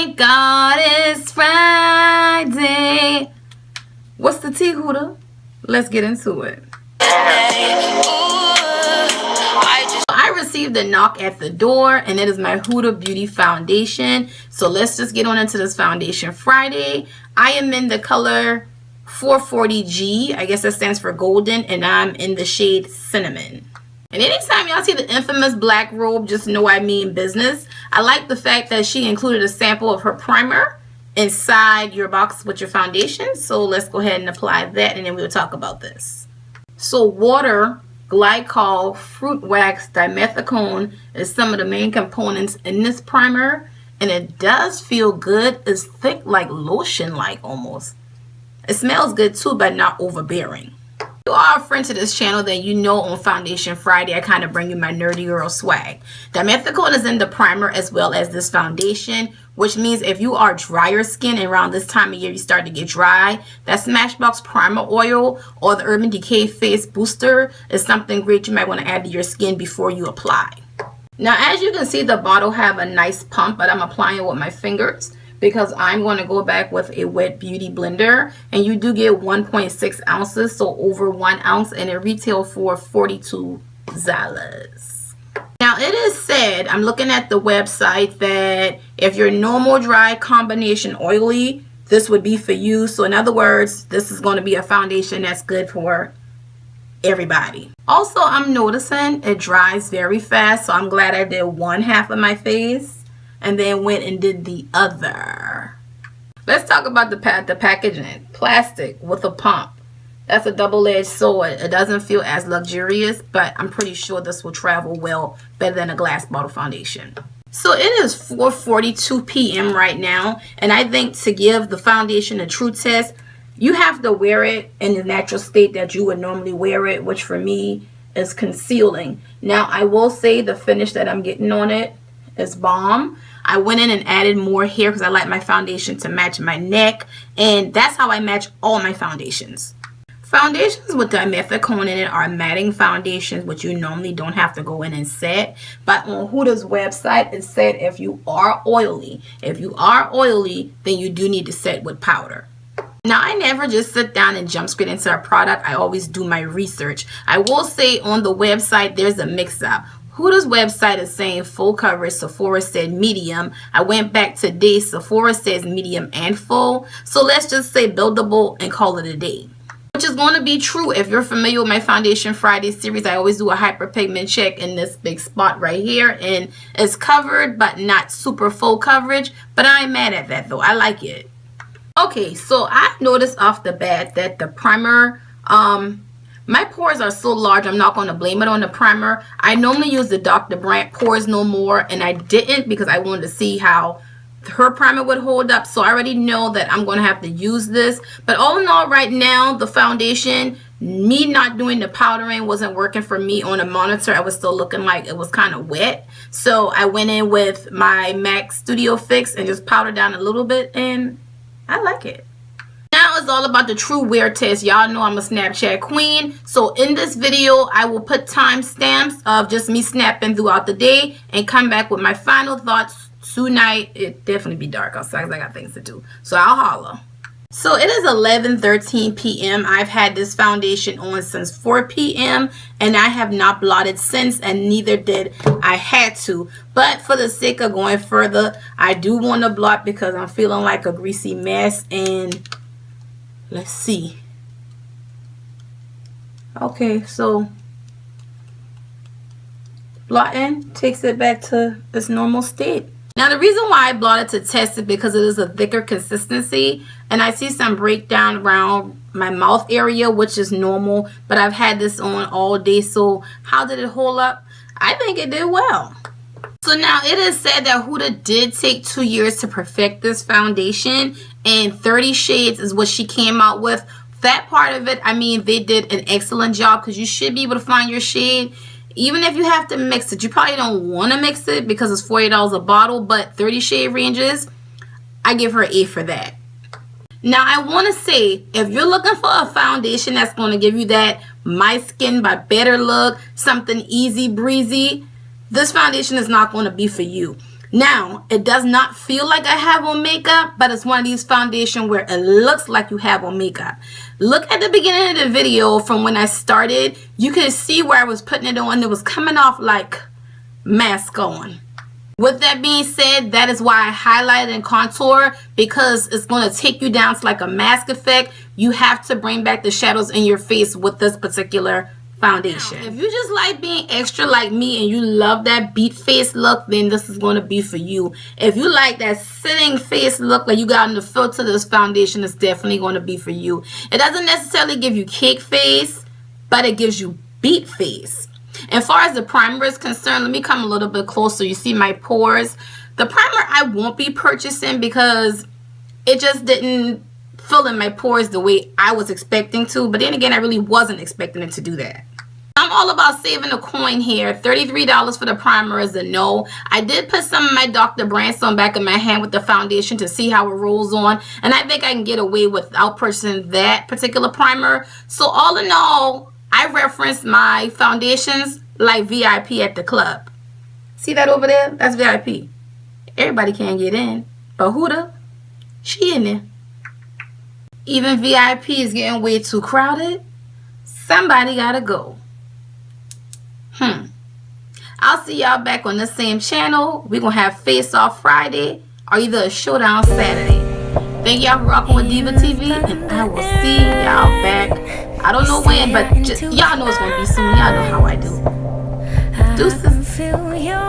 Thank God it's Friday. What's the tea, Huda? Let's get into it. I received a knock at the door, and it is my Huda Beauty foundation. So let's just get on into this foundation Friday. I am in the color 440G. I guess that stands for golden, and I'm in the shade cinnamon. And anytime y'all see the infamous black robe, just know I mean business. I like the fact that she included a sample of her primer inside your box with your foundation. So let's go ahead and apply that, and then we'll talk about this. So water, glycol, fruit wax, dimethicone is some of the main components in this primer. And it does feel good. It's thick, like lotion-like almost. It smells good too, but not overbearing. If you are a friend to this channel, then you know on Foundation Friday I kind of bring you my nerdy girl swag. Dimethicone is in the primer as well as this foundation, which means if you are drier skin and around this time of year you start to get dry, that Smashbox Primer Oil or the Urban Decay Face Booster is something great you might want to add to your skin before you apply. Now, as you can see, the bottle have a nice pump, but I'm applying it with my fingers because I'm going to go back with a wet beauty blender, and you do get 1.6 ounces, so over 1 ounce, and it retails for $42. Now, it is said, I'm looking at the website, that if you're normal, dry, combination oily, this would be for you. So in other words, this is going to be a foundation that's good for everybody. Also, I'm noticing it dries very fast, so I'm glad I did one half of my face and then went and did the other. Let's talk about the packaging. Plastic with a pump. That's a double-edged sword. It doesn't feel as luxurious, but I'm pretty sure this will travel well, better than a glass bottle foundation. So it is 4:42 p.m. right now, and I think to give the foundation a true test, you have to wear it in the natural state that you would normally wear it, which for me is concealing. Now, I will say the finish that I'm getting on it is bomb. I went in and added more here because I like my foundation to match my neck, and that's how I match all my foundations. Foundations with dimethicone in it are matting foundations, which you normally don't have to go in and set. But on Huda's website, it said if you are oily, then you do need to set with powder. Now, I never just sit down and jump straight into a product. I always do my research. I will say on the website, there's a mix-up. Huda's website is saying full coverage. Sephora said medium. I went back today. Sephora says medium and full. So let's just say buildable and call it a day. Which is going to be true if you're familiar with my Foundation Friday series. I always do a hyperpigment check in this big spot right here. And it's covered, but not super full coverage. But I ain't mad at that though. I like it. Okay, so I noticed off the bat that the primer, my pores are so large, I'm not going to blame it on the primer. I normally use the Dr. Brandt Pores No More, and I didn't because I wanted to see how her primer would hold up. So I already know that I'm going to have to use this. But all in all, right now, the foundation, me not doing the powdering wasn't working for me on a monitor. I was still looking like it was kind of wet. So I went in with my MAC Studio Fix and just powdered down a little bit, and I like it. Now it's all about the true wear test. Y'all know I'm a Snapchat queen. So in this video, I will put timestamps of just me snapping throughout the day and come back with my final thoughts tonight. It definitely be dark outside because I got things to do. So I'll holla. So it is 11:13 p.m. I've had this foundation on since 4 p.m. and I have not blotted since, and neither did I had to. But for the sake of going further, I do want to blot because I'm feeling like a greasy mess. And let's see. Okay, so blotting takes it back to its normal state. Now, the reason why I blotted to test it because it is a thicker consistency, and I see some breakdown around my mouth area, which is normal, but I've had this on all day. So how did it hold up? I think it did well. So now it is said that Huda did take 2 years to perfect this foundation, and 30 shades is what she came out with. That part of it, I mean, they did an excellent job because you should be able to find your shade. Even if you have to mix it, you probably don't want to mix it because it's $40 a bottle, but 30 shade ranges, I give her an A for that. Now, I want to say, if you're looking for a foundation that's going to give you that my skin but better look, something easy breezy, this foundation is not going to be for you. Now, it does not feel like I have on makeup, but it's one of these foundations where it looks like you have on makeup. Look at the beginning of the video from when I started. You can see where I was putting it on. It was coming off like mask on. With that being said, that is why I highlighted and contour, because it's going to take you down to like a mask effect. You have to bring back the shadows in your face with this particular foundation. If you just like being extra like me and you love that beat face look, then this is going to be for you. If you like that sitting face look like you got in the filter, this foundation is definitely going to be for you. It doesn't necessarily give you cake face, but it gives you beat face. As far as the primer is concerned, let me come a little bit closer. You see my pores. The primer I won't be purchasing because it just didn't fill in my pores the way I was expecting to. But then again, I really wasn't expecting it to do that. I'm all about saving a coin here. $33 for the primer is a no. I did put some of my Dr. Branson back in my hand with the foundation to see how it rolls on. And I think I can get away without purchasing that particular primer. So all in all, I reference my foundations like VIP at the club. See that over there? That's VIP. Everybody can't get in. But Huda, she in there. Even VIP is getting way too crowded. Somebody gotta go. I'll see y'all back on the same channel. We're gonna have Face Off Friday or either a Showdown Saturday. Thank y'all for rocking with Diva TV, and I will see y'all back. I don't know when, but y'all know it's gonna be soon. Y'all know how I do. Deuces.